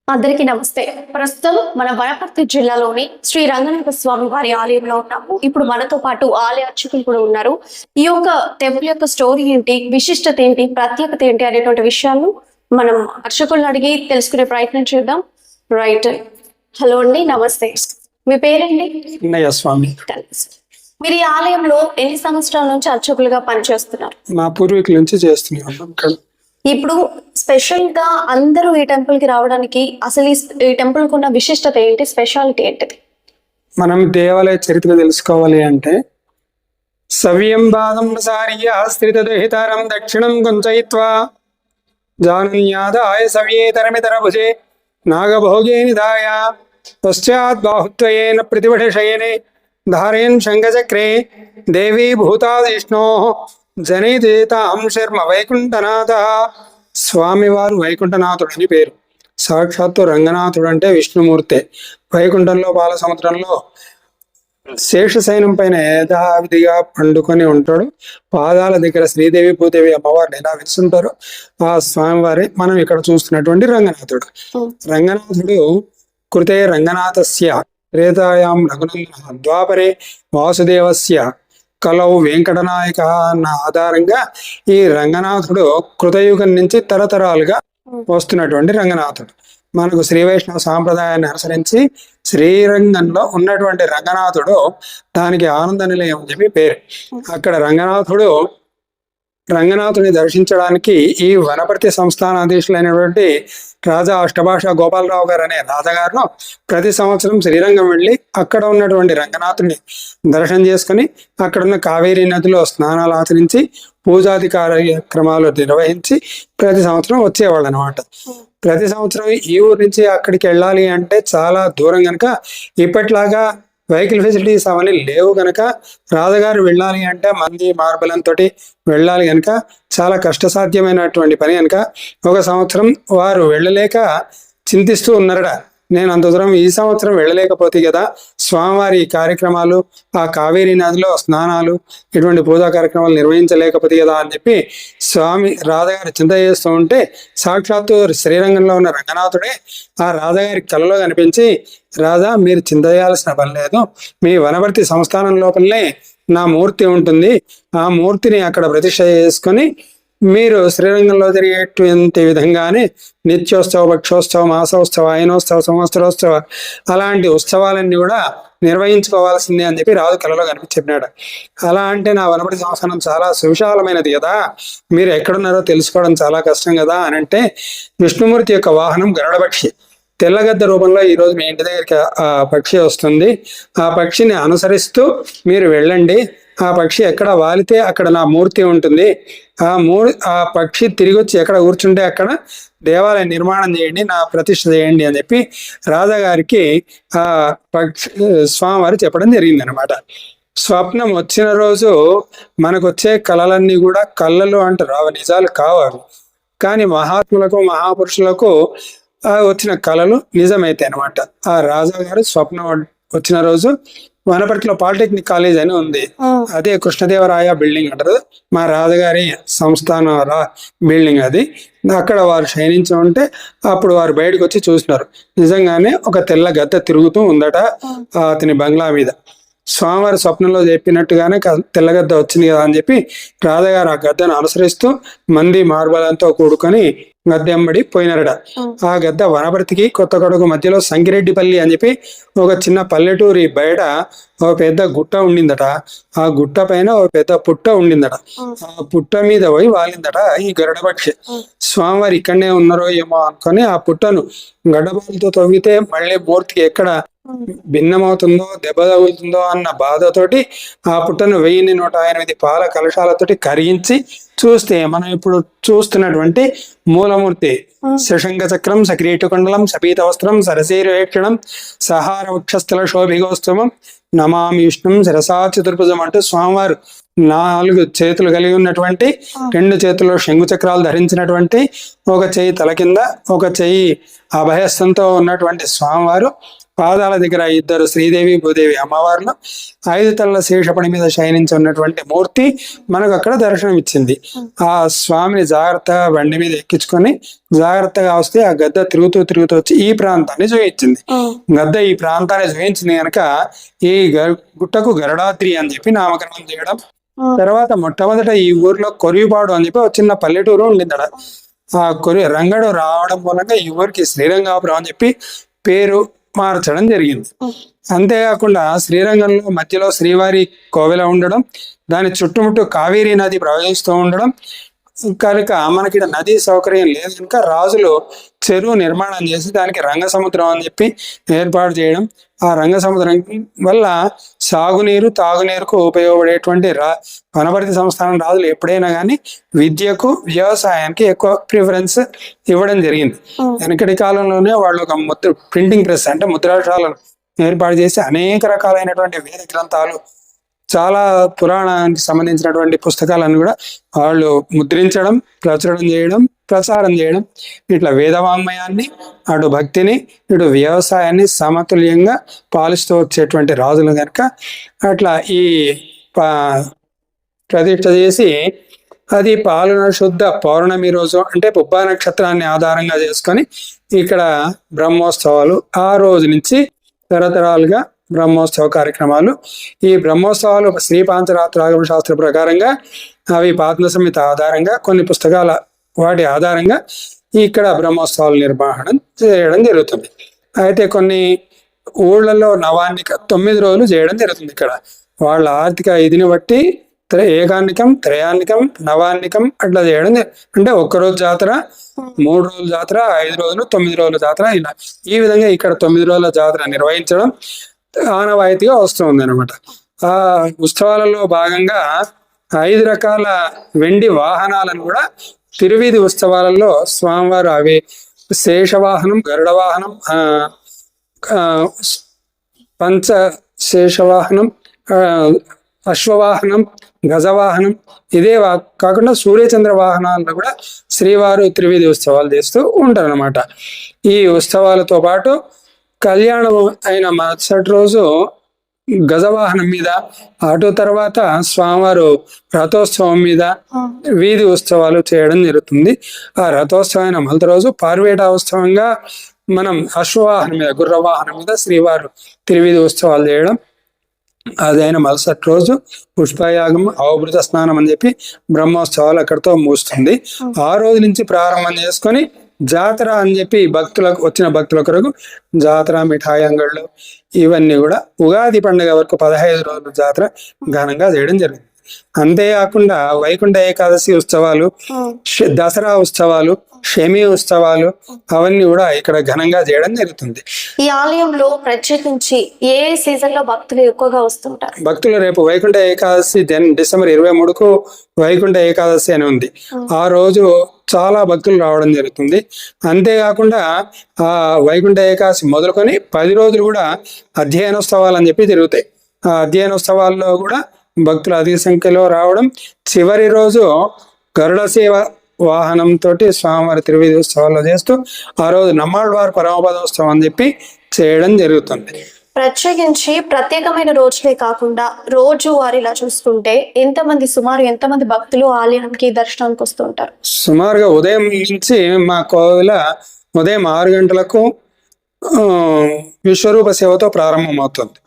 అందరికీ నమస్తే. ప్రస్తుతం మన వనపర్తి జిల్లాలోని శ్రీ రంగనాథ స్వామి వారి ఆలయంలో ఉన్నాము. ఇప్పుడు మనతో పాటు ఆలయ అర్చకులు కూడా ఉన్నారు. ఈ యొక్క టెంపుల్ యొక్క స్టోరీ ఏంటి, విశిష్టత ఏంటి, ప్రత్యేకత ఏంటి అనేటువంటి విషయాలు మనం అర్చకులను అడిగి తెలుసుకునే ప్రయత్నం చేద్దాం. రైట్. హలో అండి, నమస్తే. మీ పేరండి? స్వామి. మీరు ఈ ఆలయంలో ఎన్ని సంవత్సరాల నుంచి అర్చకులుగా పనిచేస్తున్నారు? మా పూర్వీకుల నుంచి చేస్తున్నాం. ఇప్పుడు స్పెషల్ గా అందరూ ఈ టెంపుల్ కి రావడానికి అసలు ఈ టెంపుల్ కు ఉన్న విశిష్టత ఏంటి, స్పెషాలిటీ ఏంటిది? మనం దేవాలయ చరిత్ర తెలుసుకోవాలి అంటే సవ్యం బాదం సార్య స్థితహితారం దక్షిణం గుంచయిత్వా జానున్యాదాయ సవ్యేతరమితర భుజే నాగభోగే నిధాయ పశ్చాత్ బాహుత్వయేన ప్రతిభటశయనే ధారయన్ శంఖచక్రే దేవీ భూతాదిష్ణో జనేతాం శర్మ వైకుంఠనాథ. స్వామివారు వైకుంఠనాథుడు అని పేరు. సాక్షాత్తు రంగనాథుడు అంటే విష్ణుమూర్తే. వైకుంఠంలో బాల సముద్రంలో శేషశయనం పైన యథావిధిగా పండుకొని ఉంటాడు. పాదాల దగ్గర శ్రీదేవి భూదేవి అమ్మవారిని ఎలా వెలుస్తుంటారో ఆ స్వామివారే మనం ఇక్కడ చూస్తున్నటువంటి రంగనాథుడు. రంగనాథుడు కృతే రంగనాథస్య త్రేతాయాం రఘునందన ద్వాపరే వాసుదేవస్య కలవు వెంకటనాయక అన్న ఆధారంగా ఈ రంగనాథుడు కృతయుగం నుంచి తరతరాలుగా వస్తున్నటువంటి రంగనాథుడు. మనకు శ్రీ వైష్ణవ సాంప్రదాయాన్ని అనుసరించి శ్రీరంగంలో ఉన్నటువంటి రంగనాథుడు దానికి ఆనంద నిలయం అని చెప్పి పేరు. అక్కడ రంగనాథుని దర్శించడానికి ఈ వనపర్తి సంస్థానాధీశులైనటువంటి రాజా అష్టభాష గోపాలరావు గారు అనే రాజగారు ప్రతి సంవత్సరం శ్రీరంగం వెళ్ళి అక్కడ ఉన్నటువంటి రంగనాథుని దర్శనం చేసుకుని అక్కడున్న కావేరీ నదిలో స్నానాలు ఆచరించి పూజాది కార్యక్రమాలు నిర్వహించి ప్రతి సంవత్సరం వచ్చేవాళ్ళు అనమాట. ప్రతి సంవత్సరం ఈ ఊరు నుంచి అక్కడికి వెళ్ళాలి అంటే చాలా దూరం కనుక ఇప్పట్లాగా వెహికల్ ఫెసిలిటీస్ అవన్నీ లేవు కనుక రాజగారు వెళ్ళాలి అంటే మంది మార్బలంతో వెళ్ళాలి కనుక చాలా కష్టసాధ్యమైనటువంటి పని కనుక ఒక సంవత్సరం వారు వెళ్ళలేక చింతిస్తూ ఉన్నారట. నేను అంత దూరం ఈ సంవత్సరం వెళ్ళలేకపోతే కదా, స్వామివారి కార్యక్రమాలు ఆ కావేరీ నదిలో స్నానాలు ఇటువంటి పూజా కార్యక్రమాలు నిర్వహించలేకపోతే కదా అని చెప్పి స్వామి రాజగారి చింత చేస్తూ ఉంటే సాక్షాత్తు శ్రీరంగంలో ఉన్న రంగనాథుడే ఆ రాజగారి కలలో కనిపించి, రాజా మీరు చింత చేయాల్సిన పని లేదు, మీ వనపర్తి సంస్థానం లోపలనే నా మూర్తి ఉంటుంది, ఆ మూర్తిని అక్కడ ప్రతిష్ఠ చేసుకొని మీరు శ్రీరంగంలో జరిగేటువంటి విధంగానే నిత్యోత్సవ, భక్షోత్సవ, మాసోత్సవ, అయినోత్సవ, సంవత్సరోత్సవ అలాంటి ఉత్సవాలన్నీ కూడా నిర్వహించుకోవాల్సిందే అని చెప్పి రాజు కళలో చెప్పినాడు. అలా అంటే నా వనపర్తి సంస్థానం చాలా సువిశాలమైనది కదా, మీరు ఎక్కడున్నారో తెలుసుకోవడం చాలా కష్టం కదా అని అంటే విష్ణుమూర్తి యొక్క వాహనం గరుడపక్షి. తెల్లగద్ద రూపంలో ఈరోజు మీ ఇంటి దగ్గరికి ఆ పక్షి వస్తుంది. ఆ పక్షిని అనుసరిస్తూ మీరు వెళ్ళండి. ఆ పక్షి ఎక్కడ వాలితే అక్కడ నా మూర్తి ఉంటుంది. ఆ పక్షి తిరిగి వచ్చి ఎక్కడ కూర్చుంటే అక్కడ దేవాలయ నిర్మాణం చేయండి, నా ప్రతిష్ఠ చేయండి అని చెప్పి రాజాగారికి ఆ పక్షి స్వామివారు చెప్పడం జరిగింది అనమాట. స్వప్నం వచ్చిన రోజు మనకు వచ్చే కళలన్నీ కూడా కళ్ళలు అంటారు, అవి నిజాలు కావాలి. కానీ మహాత్ములకు మహాపురుషులకు వచ్చిన కళలు నిజమైతే అనమాట. ఆ రాజాగారు స్వప్నం వచ్చిన రోజు వనపర్తిలో పాలిటెక్నిక్ కాలేజ్ అని ఉంది, అదే కృష్ణదేవరాయ బిల్డింగ్ అంటారు, మా రాజగారి సంస్థాన బిల్డింగ్ అది. అక్కడ వారు శయనించి ఉంటే అప్పుడు వారు బయటకు వచ్చి చూసినారు, నిజంగానే ఒక తెల్ల గద్ద తిరుగుతూ ఉందట అతని బంగ్లా మీద. స్వామివారి స్వప్నంలో చెప్పినట్టుగానే తెల్లగద్ద వచ్చింది కదా అని చెప్పి రాజగారు ఆ గద్దను అనుసరిస్తూ మంది మార్బలంతో కూడుకొని గద్ద ఎంబడి పోయినారట. ఆ గద్ద వనపర్తికి కొత్తగూడకు మధ్యలో సంగిరెడ్డిపల్లి అని చెప్పి ఒక చిన్న పల్లెటూరి బయట ఒక పెద్ద గుట్ట ఉండిందట. ఆ గుట్ట పైన ఒక పెద్ద పుట్ట ఉండిందట. ఆ పుట్ట మీద పోయి వాలిందట ఈ గరుడపక్షి. స్వామివారు ఇక్కడనే ఉన్నారో ఏమో అనుకొని ఆ పుట్టను గడ్డబాలతో తవ్వితే మళ్ళీ మూర్తికి ఎక్కడ భిన్నమవుతుందో దెబ్బ తగులుతుందో అన్న బాధతోటి ఆ పుట్టను 1108 పాల కలశాలతోటి కరిగించి చూస్తే మనం ఇప్పుడు చూస్తున్నటువంటి మూలమూర్తి శశంక చక్రం, సక్రీటకుండలం, సపీత వస్త్రం, సరసీరేక్షణం, సహార వక్షస్థల శోభిగోత్సవం, నమామి విష్ణుం శిరసా చతుర్భుజం అంటూ స్వామివారు 4 చేతులు కలిగి ఉన్నటువంటి, 2 చేతుల్లో శంగు చక్రాలు ధరించినటువంటి, ఒక చెయ్యి తల కింద ఒక చెయ్యి అభయస్థంతో ఉన్నటువంటి స్వామివారు పాదాల దగ్గర ఇద్దరు శ్రీదేవి భూదేవి అమ్మవార్లు 5 తలల శేషపడి మీద శయనించి ఉన్నటువంటి మూర్తి మనకు అక్కడ దర్శనం ఇచ్చింది. ఆ స్వామిని జాగ్రత్తగా బండి మీద ఎక్కించుకొని జాగ్రత్తగా వస్తే ఆ గద్ద తిరుగుతూ వచ్చి ఈ ప్రాంతాన్ని చూపించింది. గద్ద ఈ ప్రాంతాన్ని చూపించింది కనుక ఈ గుట్టకు గరుడాద్రి అని చెప్పి నామకరణం చేయడం. తర్వాత మొట్టమొదట ఈ ఊర్లో కొరివిపాడు అని చెప్పి ఒక చిన్న పల్లెటూరు ఉండిందడ. ఆ రంగడు రావడం మూలంగా ఈ ఊరికి శ్రీరంగాపురం అని చెప్పి పేరు మార్చడం జరిగింది. అంతేకాకుండా శ్రీరంగంలో మధ్యలో శ్రీవారి కోవెల ఉండడం, దాని చుట్టుముట్టు కావేరీ నది ప్రవహిస్తూ ఉండడం కనుక మనకి నదీ సౌకర్యం లేదు కనుక రాజులు చెరువు నిర్మాణం చేసి దానికి రంగసముద్రం అని చెప్పి ఏర్పాటు చేయడం. ఆ రంగసముద్రం వల్ల సాగునీరు తాగునీరుకు ఉపయోగపడేటువంటి వనపర్తి సంస్థానం రాజులు ఎప్పుడైనా కానీ విద్యకు వ్యవసాయానికి ఎక్కువ ప్రిఫరెన్స్ ఇవ్వడం జరిగింది. వెనకటి కాలంలోనే వాళ్ళు ఒక ప్రింటింగ్ ప్రెస్ అంటే ముద్రాశాలను ఏర్పాటు చేసి అనేక రకాలైనటువంటి వేద గ్రంథాలు, చాలా పురాణానికి సంబంధించినటువంటి పుస్తకాలను కూడా వాళ్ళు ముద్రించడం, ప్రచారం చేయడం ఇట్లా వేదవాంగ్మయాన్ని, అటు భక్తిని, ఇటు వ్యవసాయాన్ని సమతుల్యంగా పాలిస్తూ వచ్చేటువంటి రాజులు కనుక అట్లా ఈ ప్రతిష్ఠ చేసి అది పాలన శుద్ధ పౌర్ణమి రోజు అంటే పుబ్బా నక్షత్రాన్ని ఆధారంగా చేసుకొని ఇక్కడ బ్రహ్మోత్సవాలు ఆ రోజు నుంచి తరతరాలుగా బ్రహ్మోత్సవ కార్యక్రమాలు. ఈ బ్రహ్మోత్సవాలు శ్రీ పాంచరాత్రాగమ శాస్త్ర ప్రకారంగా అవి పాత్మ సంహిత ఆధారంగా కొన్ని పుస్తకాల వాటి ఆధారంగా ఇక్కడ బ్రహ్మోత్సవాలు నిర్వహణ చేయడం జరుగుతుంది. అయితే కొన్ని ఊళ్ళలో నవాన్నిక 9 రోజులు చేయడం జరుగుతుంది. ఇక్కడ వాళ్ళ ఆర్థిక ఇదిని బట్టి ఏకాన్నికం, త్రయాన్నికం, నవాన్నికం అట్లా చేయడం. అంటే 1 రోజు జాతర, 3 రోజుల జాతర, 5 రోజులు, 9 రోజుల జాతర, ఇలా ఈ విధంగా ఇక్కడ 9 రోజుల జాతర నిర్వహించడం ఆనవాయితీగా వస్తుంది అనమాట. ఆ ఉత్సవాలలో భాగంగా 5 రకాల వెండి వాహనాలను కూడా తిరువీధి ఉత్సవాలలో స్వామివారు అవి శేషవాహనం, గరుడ వాహనం, పంచశేషవాహనం, అశ్వవాహనం, గజవాహనం, ఇదే కాకుండా సూర్యచంద్ర వాహనాలను కూడా శ్రీవారు త్రివేది ఉత్సవాలు చేస్తూ ఉంటారు అనమాట. ఈ ఉత్సవాలతో పాటు కళ్యాణం అయిన మరుసటి రోజు గజవాహనం మీద, అటు తర్వాత స్వామివారు రథోత్సవం మీద వీధి ఉత్సవాలు చేయడం జరుగుతుంది. ఆ రథోత్సవం అయిన మొదటి రోజు పార్వేట ఉత్సవంగా మనం అశ్వవాహనం మీద, గుర్రవాహనం మీద శ్రీవారు త్రివేది ఉత్సవాలు చేయడం. అదైన మరుసటి రోజు పుష్పయాగం, అవభృత స్నానం అని చెప్పి బ్రహ్మోత్సవాలు అక్కడితో ముగుస్తుంది. ఆ రోజు నుంచి ప్రారంభం చేసుకొని జాతర అని చెప్పి వచ్చిన భక్తుల కొరకు జాతర, మిఠాయి అంగళ్ళు ఇవన్నీ కూడా ఉగాది పండుగ వరకు 15 రోజుల జాతర ఘనంగా చేయడం జరిగింది. అంతేకాకుండా వైకుంఠ ఏకాదశి ఉత్సవాలు, దసరా ఉత్సవాలు, షమి ఉత్సవాలు అవన్నీ కూడా ఇక్కడ ఘనంగా చేయడం జరుగుతుంది. ఈ ఆలయంలో ప్రత్యేకించి ఏ సీజన్ లో భక్తులు ఎక్కువగా వస్తుంటారు? భక్తులు రేపు వైకుంఠ ఏకాదశి డిసెంబర్ 23కు వైకుంఠ ఏకాదశి అని ఉంది. ఆ రోజు చాలా భక్తులు రావడం జరుగుతుంది. అంతేకాకుండా ఆ వైకుంఠ ఏకాదశి మొదలుకొని 10 రోజులు కూడా అధ్యయనోత్సవాలు అని చెప్పి జరుగుతాయి. ఆ అధ్యయనోత్సవాల్లో కూడా భక్తులు అధిక సంఖ్యలో రావడం. చివరి రోజు గరుడ సేవ వాహనంతో స్వామివారి త్రివేది ఉత్సవాలు చేస్తూ ఆ రోజు నమ్మాళ్వారి పరమపదోత్సవం అని చెప్పి చేయడం జరుగుతుంది. ప్రత్యేకించి ప్రత్యేకమైన రోజులే కాకుండా రోజు వారిలా చూసుకుంటే సుమారు ఎంతమంది భక్తులు ఆలయానికి దర్శనానికి వస్తుంటారు? సుమారుగా ఉదయం నుంచి మా కోవిల ఉదయం 6 గంటలకు విశ్వరూప సేవతో ప్రారంభమవుతుంది.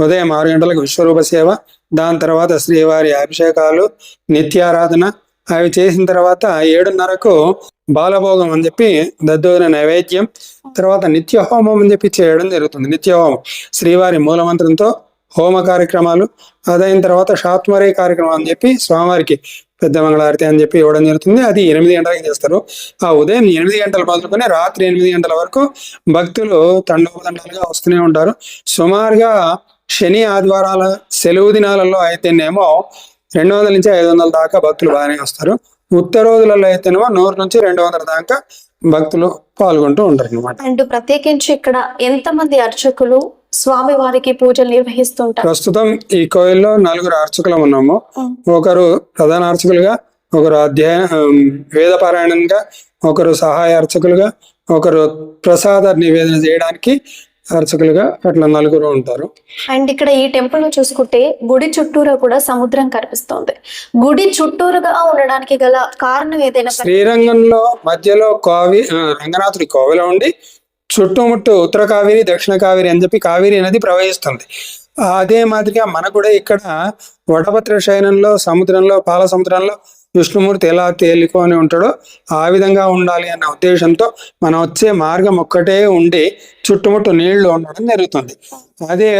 ఉదయం 6 గంటలకు విశ్వరూప సేవ, దాని తర్వాత శ్రీవారి అభిషేకాలు, నిత్యారాధన అవి చేసిన తర్వాత 7:30కు బాలభోగం అని చెప్పి దద్దోజన నైవేద్యం, తర్వాత నిత్య హోమం అని చెప్పి చేయడం జరుగుతుంది. నిత్య హోమం శ్రీవారి మూలమంత్రంతో హోమ కార్యక్రమాలు, అదైన తర్వాత శాత్మరీ కార్యక్రమం అని చెప్పి స్వామివారికి పెద్ద మంగళారతి అని చెప్పి ఇవ్వడం జరుగుతుంది. అది 8 గంటలకు చేస్తారు. ఆ ఉదయం 8 గంటలు మొదలుకొని రాత్రి 8 గంటల వరకు భక్తులు తండోపతండాలుగా వస్తూనే ఉంటారు. సుమారుగా శని ఆదివారాల సెలవు దినాలలో అయితేనేమో 200 నుంచి 500 దాకా భక్తులు బాగానే వస్తారు. ఉత్తర రోజులలో అయితేనేమో 100 నుంచి 200 దాకా భక్తులు పాల్గొంటూ ఉంటారు అనమాట. అండ్ ప్రత్యేకించి ఇక్కడ ఎంతమంది అర్చకులు స్వామి వారికి పూజలు నిర్వహిస్తుంటారు? ప్రస్తుతం ఈ కోయిల్లో 4 అర్చకులు ఉన్నాము. ఒకరు ప్రధాన అర్చకులుగా, ఒకరు వేదపారాయణంగా, ఒకరు సహాయ అర్చకులుగా, ఒకరు ప్రసాద నివేదన చేయడానికి అర్చకులుగా అట్లా నలుగురు ఉంటారు. అండ్ ఇక్కడ ఈ టెంపుల్ ను చూసుకుంటే గుడి చుట్టూరా కూడా సముద్రం కనిపిస్తోంది. గుడి చుట్టూరుగా ఉండడానికి గల కారణం ఏదైనా శ్రీరంగంలో మధ్యలో రంగనాథుడి కోవెల ఉండి చుట్టుముట్టు ఉత్తర కావేరి దక్షిణ కావేరి అని చెప్పి కావేరి నది ప్రవహిస్తుంది. అదే మాదిరిగా మనకు కూడా ఇక్కడ వటభద్ర శయనంలో సముద్రంలో పాల సముద్రంలో విష్ణుమూర్తి ఎలా తేలికొని ఉంటాడో ఆ విధంగా ఉండాలి అన్న ఉద్దేశంతో మనం వచ్చే మార్గం ఒక్కటే ఉండి చుట్టుముట్టు నీళ్లు ఉండడం జరుగుతుంది. అదే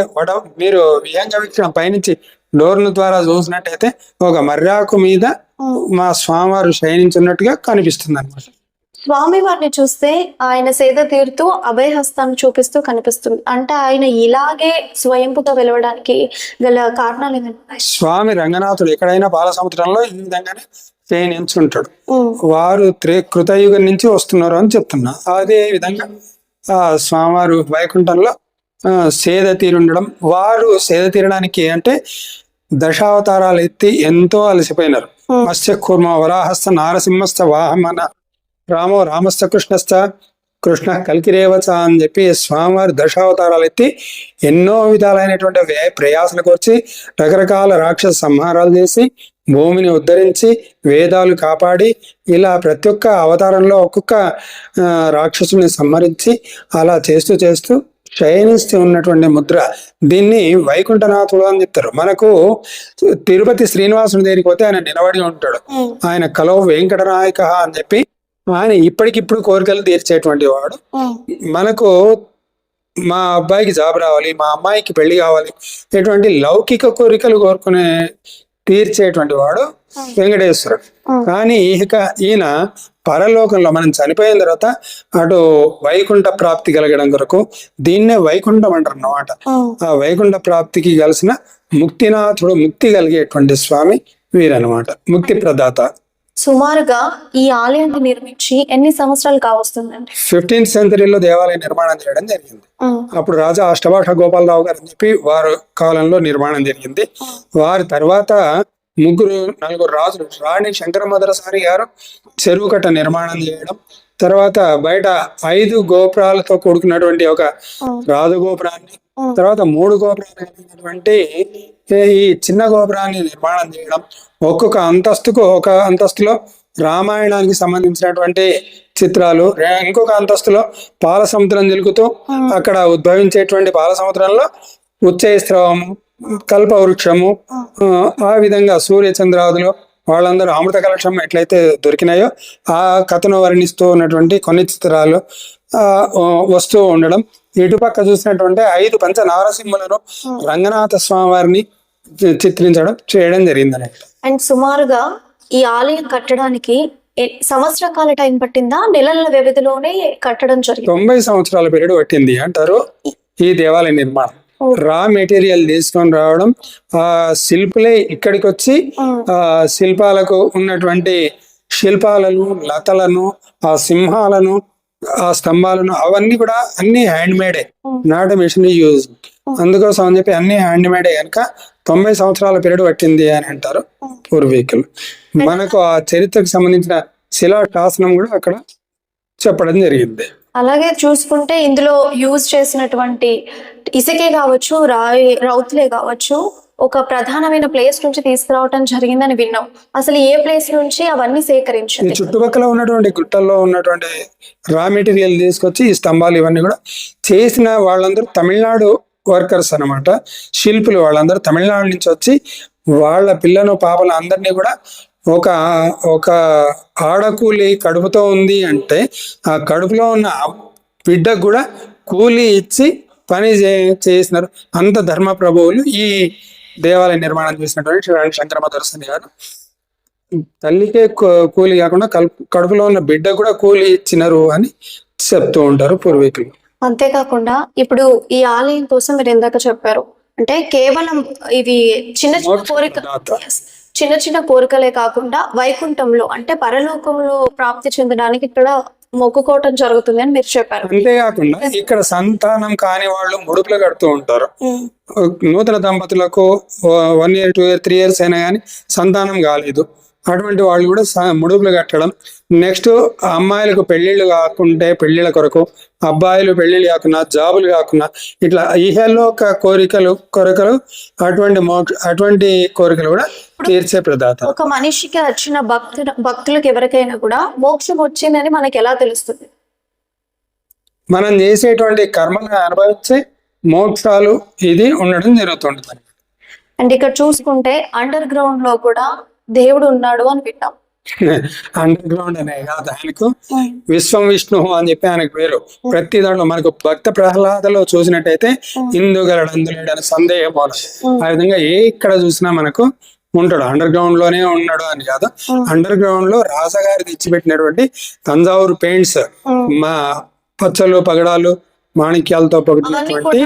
మీరు విహంగ వీక్షణ పైనుంచి డోర్ల ద్వారా చూసినట్టయితే ఒక మర్రాకు మీద మా స్వామివారు శయనించున్నట్టుగా కనిపిస్తుంది అనమాట. స్వామి వారిని చూస్తే ఆయన సేద తీరుతూ అభయహస్తాన్ని చూపిస్తూ కనిపిస్తుంది. అంటే ఆయన ఇలాగే స్వయంపుగా వెలవడానికి గల కారణాలు ఏమంటారు? స్వామి రంగనాథుడు ఎక్కడైనా పాల సముద్రంలో ఈ విధంగానే శయనించుంటాడు. వారు కృతయుగం నుంచి వస్తున్నారు అని చెప్తున్నా. అదే విధంగా స్వామివారు వైకుంఠంలో సేద తీరుండడం, వారు సేద తీరడానికి అంటే దశావతారాలు ఎత్తి ఎంతో అలసిపోయినారు. మత్స్య కూర్మ వరాహస్థ నారసింహస్థ వాహమన రామో రామస్థ కృష్ణస్థ కృష్ణ కల్కిరేవచ అని చెప్పి స్వామివారి దశావతారాలు ఎత్తి ఎన్నో విధాలైనటువంటి ప్రయాసలు కోర్చి రకరకాల రాక్షస సంహారాలు చేసి భూమిని ఉద్ధరించి వేదాలు కాపాడి ఇలా ప్రతి ఒక్క అవతారంలో ఒక్కొక్క రాక్షసుని సంహరించి అలా చేస్తూ చేస్తూ శయనిస్తూ ఉన్నటువంటి ముద్ర. దీన్ని వైకుంఠనాథుడు అని చెప్తారు. మనకు తిరుపతి శ్రీనివాసుని దగ్గరికి పోతే ఆయన నిలబడి ఉంటాడు. ఆయన కలో వెంకటనాయక అని చెప్పి ఆయన ఇప్పటికిప్పుడు కోరికలు తీర్చేటువంటి వాడు. మనకు మా అబ్బాయికి జాబ్ రావాలి, మా అమ్మాయికి పెళ్లి కావాలి, ఇటువంటి లౌకిక కోరికలు కోరుకునే తీర్చేటువంటి వాడు వెంకటేశ్వరుడు. కానీ ఈయన పరలోకంలో మనం చనిపోయిన తర్వాత అటు వైకుంఠ ప్రాప్తి కలగడం కొరకు దీన్నే వైకుంఠం అంటారు అన్నమాట. ఆ వైకుంఠ ప్రాప్తికి కలిసిన ముక్తినాథుడు, ముక్తి కలిగేటువంటి స్వామి వీరన్నమాట, ముక్తి ప్రదాత. సుమారుగా ఈ ఆలయాన్ని నిర్మించి ఎన్ని సంవత్సరాలు కావస్తుందండి? 15th సెంచరీలో దేవాలయ నిర్మాణం చేయడం జరిగింది. అప్పుడు రాజా అష్టభాష గోపాలరావు గారు అని చెప్పి వారు కాలంలో నిర్మాణం జరిగింది. వారి తర్వాత నలుగురు రాజులు, రాణి శంకరమదరసారి గారు చెరువు కట్ట నిర్మాణం చేయడం, తర్వాత బయట 5 గోపురాలతో కూడుకున్నటువంటి ఒక రాజగోపురాన్ని, తర్వాత 3 గోపురాలు కలిగినటువంటి ఈ చిన్న గోపురాన్ని నిర్మాణం చేయడం, ఒక్కొక్క అంతస్తుకు ఒక అంతస్తులో రామాయణానికి సంబంధించినటువంటి చిత్రాలు, ఇంకొక అంతస్తులో పాల సముద్రం జరుగుతూ అక్కడ ఉద్భవించేటువంటి పాల సముద్రంలో ఉచ్చైస్రవము, కల్పవృక్షము, ఆ విధంగా సూర్య చంద్రాదులు వాళ్ళందరూ అమృత కలశం ఎట్లయితే దొరికినాయో ఆ కథను వర్ణిస్తూ ఉన్నటువంటి కొన్ని చిత్రాలు వస్తూ ఉండడం. ఇటుపక్క చూసినటువంటి 5 పంచ నారసింహులను రంగనాథ స్వామి వారిని చిత్రించడం చేయడం జరిగింది అన్నమాట. అండ్ సుమారుగా ఈ ఆలయం కట్టడానికి సంవత్సర కాల టైం పట్టిందా, నెలల వ్యవధిలోనే కట్టడం జరిగింది? 90 సంవత్సరాల పీరియడ్ పట్టింది అంటారు ఈ దేవాలయ నిర్మాణం. రా మెటీరియల్ తీసుకొని రావడం, ఆ శిల్పులే ఇక్కడికి వచ్చి ఆ శిల్పాలకు ఉన్నటువంటి శిల్పాలను, లతలను, ఆ సింహాలను, ఆ స్తంభాలను అవన్నీ కూడా అన్ని handmade, not machine use. అందుకోసం అని చెప్పి అన్ని హ్యాండ్ మేడే కనుక 90 సంవత్సరాల పీరియడ్ పట్టింది అని అంటారు పూర్వీకులు. మనకు ఆ చరిత్రకు సంబంధించిన శిలా శాసనం కూడా అక్కడ చెప్పడం జరిగింది. అలాగే చూసుకుంటే ఇందులో యూజ్ చేసినటువంటి ఇసుకే కావచ్చు, రౌతులే కావచ్చు, ఒక ప్రధానమైన ప్లేస్ నుంచి తీసుకురావటం జరిగిందని విన్నాం. అసలు ఏ ప్లేస్ నుంచి అవన్నీ సేకరించింది? చుట్టుపక్కల ఉన్నటువంటి గుట్టల్లో ఉన్నటువంటి రా మెటీరియల్ తీసుకొచ్చి ఈ స్తంభాలు ఇవన్నీ కూడా చేసిన వాళ్ళందరూ తమిళనాడు వర్కర్స్ అన్నమాట, శిల్పులు. వాళ్ళందరూ తమిళనాడు నుంచి వచ్చి వాళ్ళ పిల్లను పాపలు అందరినీ కూడా ఒక ఆడకూలి కడుపుతో ఉంది అంటే ఆ కడుపులో ఉన్న బిడ్డకు కూడా కూలి ఇచ్చి పని చేసినారు. అంత ధర్మ ప్రభువులు ఈ దేవాలయ నిర్మాణం చేసినటువంటి శంకరమదరసాని గారు తల్లికే కూలి కాకుండా కడుపులో ఉన్న బిడ్డ కూడా కూలి ఇచ్చినారు అని చెప్తూ ఉంటారు పూర్వీకులు. అంతేకాకుండా ఇప్పుడు ఈ ఆలయం కోసం మీరు ఇందాక చెప్పారు, అంటే కేవలం ఇవి చిన్న చిన్న కోరికలే కాకుండా వైకుంఠంలో అంటే పరలోకంలో ప్రాప్తి చెందడానికి ఇక్కడ మొక్కుకోవటం జరుగుతుంది అని మీరు చెప్పారు. అంతేకాకుండా ఇక్కడ సంతానం కాని వాళ్ళు ముడుపులు కడుతూ ఉంటారు. నూతన దంపతులకు 1 year 2 year 3 years అయినా కానీ సంతానం కాలేదు, అటువంటి వాళ్ళు కూడా ముడుపులు కట్టడం. నెక్స్ట్ అమ్మాయిలకు పెళ్లిళ్ళు కాకుంటే పెళ్లిళ్ళ కొరకు, అబ్బాయిలు పెళ్లిళ్ళు కాకుండా జాబులు కాకుండా ఇట్లా ఇహలోక కోరికలు అటువంటి కోరికలు కూడా తీర్చే ప్రదాత. ఒక మనిషికి వచ్చిన భక్తులకు ఎవరికైనా కూడా మోక్షం వచ్చిందని మనకి ఎలా తెలుస్తుంది? మనం చేసేటువంటి కర్మలను అనుభవించే మోక్షాలు ఇది ఉండడం జరుగుతుంటుంది. అండ్ ఇక్కడ చూసుకుంటే అండర్ గ్రౌండ్ లో కూడా దేవుడు ఉన్నాడు అని వింటాం. అండర్ గ్రౌండ్ అనే కాదు, ఆయనకు విశ్వం విష్ణు అని చెప్పి ఆయనకు పేరు. ప్రతి దాంట్లో మనకు భక్త ప్రహ్లాదలో చూసినట్టయితే ఇందుగలడు అందులేడు అనే సందేహం పోలేదు. ఆ విధంగా ఇక్కడ చూసినా మనకు ఉంటాడు. అండర్ గ్రౌండ్ లోనే ఉన్నాడు అని కాదు, అండర్ గ్రౌండ్ లో రాజగారి తెచ్చిపెట్టినటువంటి తంజావూరు పెయింట్స్, మా పచ్చలు పగడాలు మాణిక్యాలతో పొగిడినటువంటి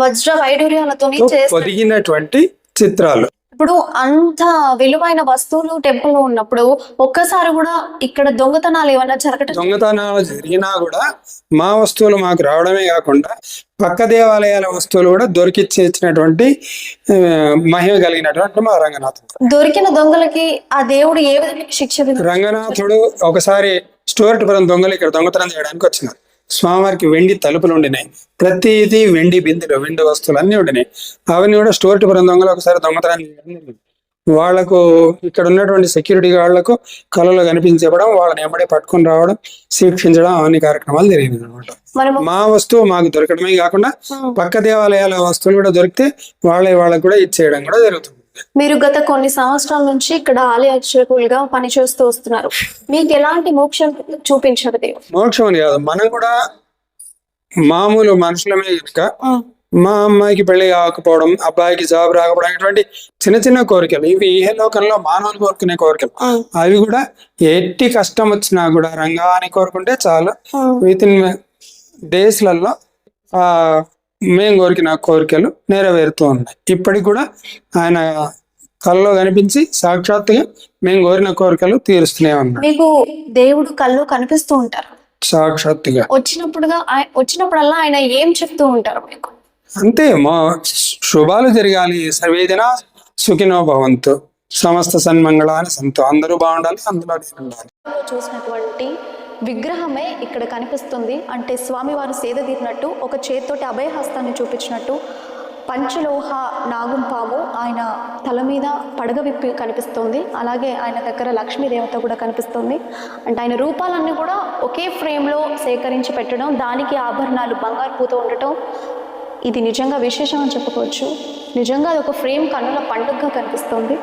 వజ్ర వైడూర్యాలతో పొదిగినటువంటి చిత్రాలు. ఇప్పుడు అంత విలువైన వస్తువులు టెంపుల్ లో ఉన్నప్పుడు ఒక్కసారి కూడా ఇక్కడ దొంగతనాలు ఏమైనా జరగటం? దొంగతనాలు జరిగినా కూడా మా వస్తువులు మాకు రావడమే కాకుండా పక్క దేవాలయాల వస్తువులు కూడా దొరికిచ్చినటువంటి మహిమ కలిగినటువంటి మా రంగనాథుడు. దొరికిన దొంగలకి ఆ దేవుడు ఏ విధంగా శిక్ష విధించాడు? రంగనాథుడు ఒకసారి స్టోర్టిపురం దొంగలు ఇక్కడ దొంగతనం చేయడానికి వచ్చినారు. స్వామివారికి వెండి తలుపులు ఉండినాయి, ప్రతిదీ వెండి బిందులు, వెండి వస్తువులు అన్ని ఉండినాయి. అవన్నీ కూడా స్టోర్టిపురం దొంగలు ఒకసారి దొంగతనం చేయడం, వాళ్లకు ఇక్కడ ఉన్నటువంటి సెక్యూరిటీ గార్డులకు కళలో కనిపించడం, వాళ్ళని ఎమ్మడే పట్టుకుని రావడం, శిక్షించడం, అవన్నీ కార్యక్రమాలు జరిగింది అనమాట. మా వస్తువు మాకు దొరకడమే కాకుండా పక్క దేవాలయాల వస్తువులు కూడా దొరికితే వాళ్ళకు కూడా ఇచ్చేయడం కూడా జరుగుతుంది. మీరు గత కొన్ని సంవత్సరాల నుంచి ఇక్కడ ఆలయ అర్చకులుగా పనిచేస్తూ వస్తున్నారు. మీకు ఎలాంటి మోక్షం చూపించారు దేవుడు? మోక్షం అని కాదు, మనం కూడా మామూలు మనుషులమే కనుక మా అమ్మాయికి పెళ్లి కాకపోవడం, అబ్బాయికి జాబ్ రాకపోవడం, ఇటువంటి చిన్న చిన్న కోరికలు, ఇవి ఏ లోకంలో మానవులు కోరుకునే కోరికలు. అవి కూడా ఎట్టి కష్టం వచ్చినా కూడా రంగా అని కోరుకుంటే చాలు, విత్ ఇన్ డేస్లలో మేము కోరికిన కోరికలు నెరవేరుతూ ఉన్నాయి. ఇప్పటికి కూడా ఆయన కళ్ళలో కనిపించి సాక్షాత్తుగా మేము కోరిన కోరికలు తీరుస్తూనే ఉన్నాం. మీకు దేవుడు కళ్ళు కనిపిస్తూ ఉంటారు సాక్షాత్తుగా. వచ్చినప్పుడల్లా ఆయన ఏం చెప్తూ ఉంటారు మీకు? అంతే, మా శుభాలు జరగాలి, సర్వేజన సుఖినో భవంతు, సమస్త సన్మంగళాన్ని సంతో, అందరూ బాగుండాలి, అందులో ఉండాలి. చూసినటువంటి విగ్రహమే ఇక్కడ కనిపిస్తుంది. అంటే స్వామివారు సేద తీరినట్టు ఒక చేతితోటి అభయహస్తాన్ని చూపించినట్టు పంచలోహ నాగుంపాము ఆయన తల మీద పడగ విప్పి కనిపిస్తుంది. అలాగే ఆయన దగ్గర లక్ష్మీదేవత కూడా కనిపిస్తుంది. అంటే ఆయన రూపాలన్నీ కూడా ఒకే ఫ్రేమ్లో సేకరించి పెట్టడం, దానికి ఆభరణాలు బంగారు పూత ఉండటం, ఇది నిజంగా విశేషం అని చెప్పుకోవచ్చు. నిజంగా అది ఒక ఫ్రేమ్ కన్నుల పండుగగా కనిపిస్తుంది.